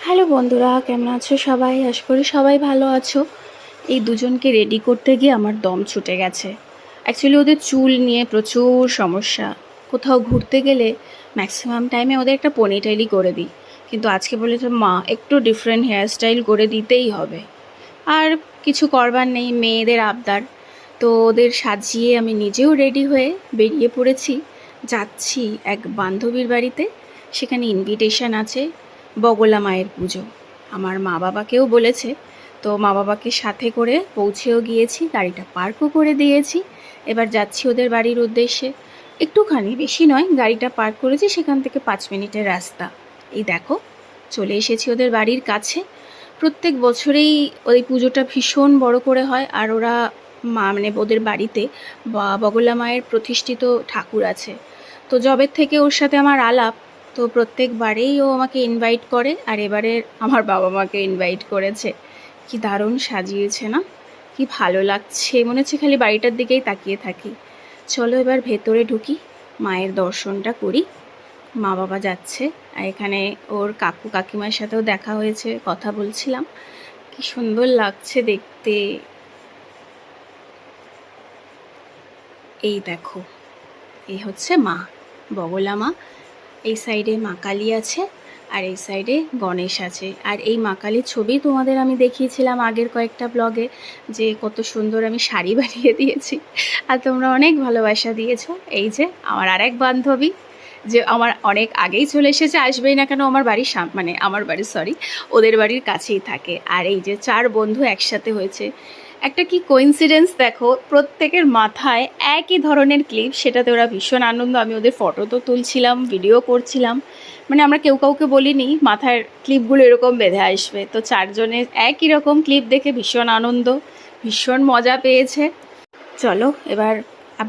Hello বন্ধুরা, কেমন আছো সবাই? আশা করি সবাই ভালো আছো। এই দুজনকে রেডি করতে গিয়ে আমার দম ছুটে গেছে। অ্যাকচুয়ালি ওদের চুল নিয়ে প্রচুর সমস্যা। কোথাও ঘুরতে গেলে ম্যাক্সিমাম টাইমে ওদের একটা পনিটেইলই করে দিই, কিন্তু আজকে বলেছে মা একটু ডিফারেন্ট হেয়ারস্টাইল করে দিতেই হবে। আর কিছু করবার নেই, মেয়েদের আবদার। তো ওদের সাজিয়ে আমি নিজেও রেডি হয়ে বেরিয়ে পড়েছি। যাচ্ছি এক বান্ধবীর বাড়িতে, সেখানে ইনভিটেশন আছে, বগলা মায়ের পুজো। আমার মা বাবাকেও বলেছে, তো মা বাবাকে সাথে করে পৌঁছেও গিয়েছি, গাড়িটা পার্কও করে দিয়েছি। এবার যাচ্ছি ওদের বাড়ির উদ্দেশ্যে। একটুখানি, বেশি নয়, গাড়িটা পার্ক করেছি, সেখান থেকে 5 মিনিটের রাস্তা। এই দেখো, চলে এসেছি ওদের বাড়ির কাছে। প্রত্যেক বছরেই ওই পুজোটা ভীষণ বড় করে হয়, আর ওরা মানে ওদের বাড়িতে বগলা মায়ের প্রতিষ্ঠিত ঠাকুর আছে। তো যবের থেকে ওর সাথে আমার আলাপ, তো প্রত্যেকবারেই ও আমাকে ইনভাইট করে, আর এবারে আমার বাবা মাকে ইনভাইট করেছে। কি দারুণ সাজিয়েছে না, কি ভালো লাগছে, মনে হচ্ছে খালি বাড়িটার দিকেই তাকিয়ে থাকি। চলো এবার ভেতরে ঢুকি, মায়ের দর্শনটা করি। মা বাবা যাচ্ছে, আর এখানে ওর কাকু কাকিমার সাথেও দেখা হয়েছে, কথা বলছিলাম। কি সুন্দর লাগছে দেখতে। এই দেখো, এই হচ্ছে মা, বগলা মা। এই সাইডে মা কালী আছে, আর এই সাইডে গণেশ আছে। আর এই মা কালীর ছবি তোমাদের আমি দেখিয়েছিলাম আগের কয়েকটা ব্লগে, যে কত সুন্দর আমি শাড়ি বানিয়ে দিয়েছি, আর তোমরা অনেক ভালোবাসা দিয়েছো। এই যে আমার আরেক বান্ধবী, যে আমার অনেক আগেই চলে এসেছে, আসবেই না কেন, আমার বাড়ির মানে আমার বাড়ি সরি, ওদের বাড়ির কাছেই থাকে। আর এই যে 4 বন্ধু একসাথে হয়েছে, একটা কি কোইন্সিডেন্স দেখো, প্রত্যেকের মাথায় একই ধরনের ক্লিপ, সেটাতে ওরা ভীষণ আনন্দ। আমি ওদের ফটো তো তুলছিলাম, ভিডিও করছিলাম, মানে আমরা কেউ কাউকে বলিনি মাথার ক্লিপগুলো এরকম বেঁধে আসবে। তো 4 জনের একই রকম ক্লিপ দেখে ভীষণ আনন্দ, ভীষণ মজা পেয়েছে। চলো এবার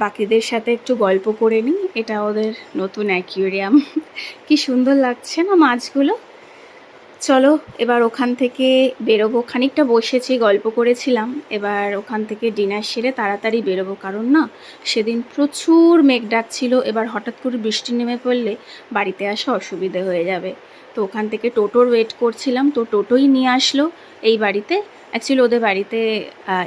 বাকিদের সাথে একটু গল্প করে নিই। এটা ওদের নতুন অ্যাকুয়ারিয়াম, কি সুন্দর লাগছে না মাছগুলো। চলো এবার ওখান থেকে বেরোবো, খানিকটা বসেছি, গল্প করেছিলাম। এবার ওখান থেকে ডিনার সেরে তাড়াতাড়ি বেরোবো, কারণ না সেদিন প্রচুর মেঘ ডাকছিল। এবার হঠাৎ করে বৃষ্টি নেমে পড়লে বাড়িতে আসা অসুবিধে হয়ে যাবে। তো ওখান থেকে টোটোর ওয়েট করছিলাম, তো টোটোই নিয়ে আসলো এই বাড়িতে। অ্যাকচুয়ালি ওদের বাড়িতে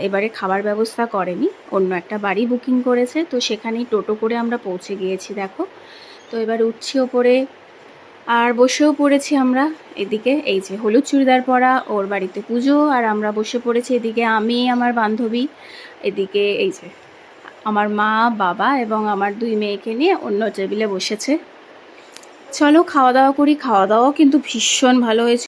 এবারে খাবার ব্যবস্থা করেনি, অন্য একটা বাড়ি বুকিং করেছে, তো সেখানেই টোটো করে আমরা পৌঁছে গিয়েছি। দেখো, তো এবার উঠছি ওপরে, আর বসেও পড়েছি আমরা। এদিকে এই যে হলুদ চুড়িদার পরা, ওর বাড়িতে পুজো, আর আমরা বসে পড়েছি এদিকে, আমি আমার বান্ধবী। এদিকে এই যে আমার মা বাবা এবং আমার 2 মেয়েকে নিয়ে অন্য টেবিলে বসেছে। চলো খাওয়া দাওয়া করি। খাওয়া দাওয়াও কিন্তু ভীষণ ভালো হয়েছে।